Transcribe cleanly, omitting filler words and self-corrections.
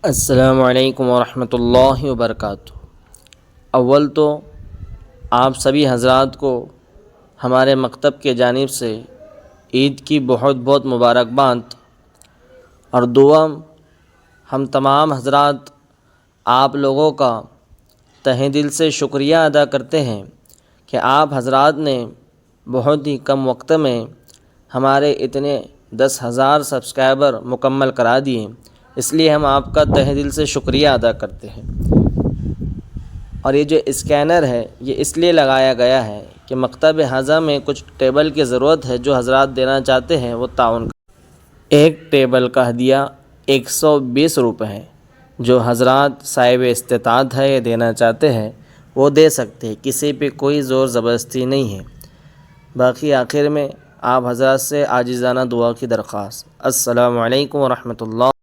अस्सलामु अलैकुम वरहमतुल्लाहि वबरकातुहू। अव्वल तो आप सभी हज़रात को हमारे मकतब के जानिब से ईद की बहुत बहुत मुबारकबाद और दुआ। हम तमाम हज़रात आप लोगों का तहे दिल से शुक्रिया अदा करते हैं कि आप हज़रात ने बहुत ही कम वक्त में हमारे इतने 10,000 सब्सक्राइबर मुकम्मल करा दिए। इसलिए हम आपका तहे दिल से शुक्रिया अदा करते हैं। और ये जो स्कैनर है ये इसलिए लगाया गया है कि मकतब हाजा में कुछ टेबल की ज़रूरत है, जो हज़रात देना चाहते हैं वो ताउन। एक टेबल का हदिया 120 रुपये है। जो हज़रात साहिब इस्तिताअत है ये देना चाहते हैं वो दे सकते हैं, किसी पे कोई ज़ोर ज़बरदस्ती नहीं है। बाकी आखिर में आप हज़रात से आजिज़ाना दुआ की दरख्वास्त। अस्सलामु अलैकुम वरहमतुल्लाह।